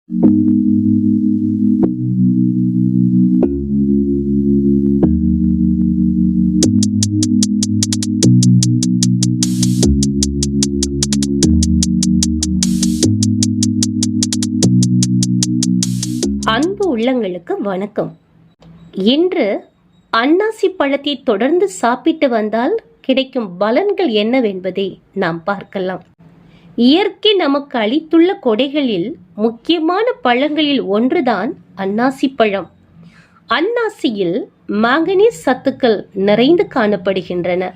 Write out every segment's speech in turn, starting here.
அன்பு உள்ளங்களுக்கு வணக்கம். இன்று அன்னாசி பழத்தை தொடர்ந்து சாப்பிட்டு வந்தால் கிடைக்கும் பலன்கள் என்னவென்பதை நாம் பார்க்கலாம். இயற்கை நமக்கு அளித்துள்ள கொடைகளில் முக்கியமான பழங்களில் ஒன்றுதான் அன்னாசி பழம். அன்னாசியில் மாங்கனீஸ் சத்துக்கள் நிறைந்து காணப்படுகின்றன.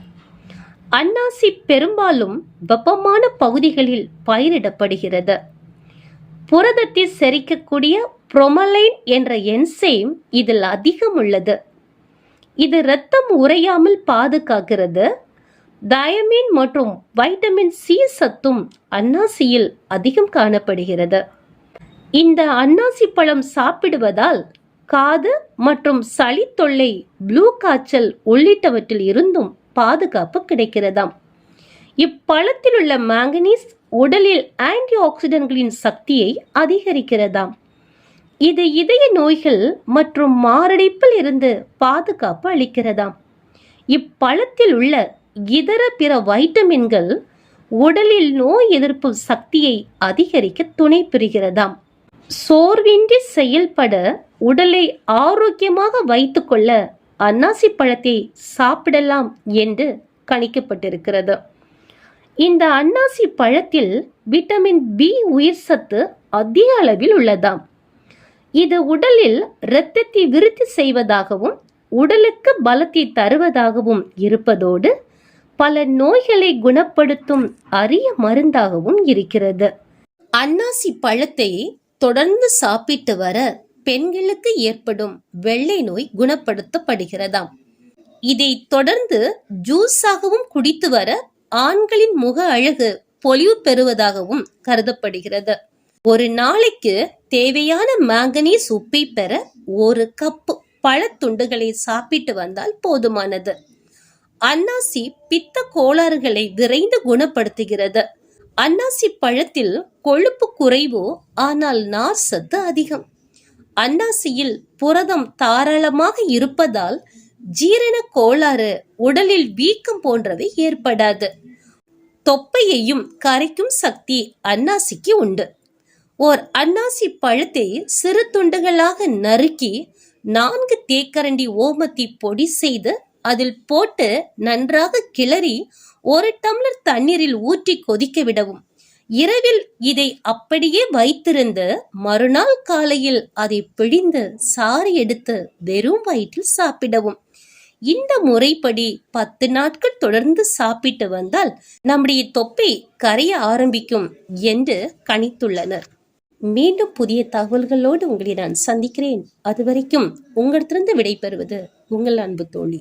அன்னாசி பெரும்பாலும் வெப்பமான பகுதிகளில் பயிரிடப்படுகிறது. புரதத்தை செரிக்கக்கூடிய புரோமலைன் என்ற என்சைம் இதில் அதிகம் உள்ளது. இது இரத்தம் உறையாமல் பாதுகாக்கிறது. தயமின் மற்றும் வைட்டமின் சி சத்தும் அன்னாசியில் அதிகம் காணப்படுகிறது. இந்த அன்னாசி பழம் சாப்பிடுவதால் காது மற்றும் சளி தொல்லை, ப்ளூ காய்ச்சல் உள்ளிட்டவற்றில் இருந்தும் பாதுகாப்பு கிடைக்கிறதாம். இப்பழத்தில் உள்ள மாங்கனீஸ் உடலில் ஆன்டி ஆக்சிடென்ட்களின் சக்தியை அதிகரிக்கிறதாம். இது இதய நோய்கள் மற்றும் மாரடைப்பில் இருந்து பாதுகாப்பு அளிக்கிறதாம். இப்பழத்தில் உள்ள இதர பிற வைட்டமின்கள் உடலில் நோய் எதிர்ப்பு சக்தியை அதிகரிக்க துணை புரிகிறதாம். சோர்வின்றி செயல்பட, உடலை ஆரோக்கியமாக வைத்துக்கொள்ள அன்னாசி பழத்தை சாப்பிடலாம் என்று கணிக்கப்பட்டிருக்கிறது. இந்த அன்னாசி பழத்தில் விட்டமின் பி உயிர் சத்து அதிக அளவில் உள்ளதாம். இது உடலில் இரத்தத்தை விருத்தி செய்வதாகவும் உடலுக்கு பலத்தை தருவதாகவும் இருப்பதோடு பல நோய்களை குணப்படுத்தும் அரிய மருந்தாகவும் இருக்கிறது. அன்னாசி பழத்தை தொடர்ந்து சாப்பிட்டு வர பெண்களுக்கு ஏற்படும் வெள்ளை நோய் குணப்படுத்தப்படுகிறதாம். இதை தொடர்ந்து ஜூஸாகவும் குடித்து வர ஆண்களின் முக அழகு பொலிவு பெறுவதாகவும் கருதப்படுகிறது. ஒரு நாளைக்கு தேவையான மாங்கனீஸ் உப்பை பெற 1 கப் பழத்துண்டுகளை சாப்பிட்டு வந்தால் போதுமானது. அன்னாசி பித்த கோளாறுகளை விரைந்து குணப்படுத்துகிறது. அன்னாசி பழத்தில் கொழுப்பு குறைவு, ஆனால் நார் சத்து அதிகம். அன்னாசியில் புரதம் தாராளமாக இருப்பதால் ஜீரண கோளாறு, உடலில் வீக்கம் போன்றவை ஏற்படாது. தொப்பையையும் கரைக்கும் சக்தி அன்னாசிக்கு உண்டு. ஓர் அன்னாசி பழத்தை சிறு துண்டுகளாக நறுக்கி 4 தேக்கரண்டி ஓமத்தை பொடி செய்து அதில் போட்டு நன்றாக கிளறி 1 டம்ளர் தண்ணீரில் ஊற்றி கொதிக்க விடவும். இரவில் இதை அப்படியே வைத்திருந்து மறுநாள் காலையில் அதை பிழிந்து சாறு எடுத்து வெறும் வயிற்றில் சாப்பிடவும். இந்த முறைப்படி 10 நாட்கள் தொடர்ந்து சாப்பிட்டு வந்தால் நம்முடைய தொப்பை கரைய ஆரம்பிக்கும் என்று கணித்துள்ளனர். மீண்டும் புதிய தகவல்களோடு உங்களை நான் சந்திக்கிறேன். அதுவரைக்கும் உங்களிடத்திலிருந்து விடைபெறுவது உங்கள் அன்பு தோழி.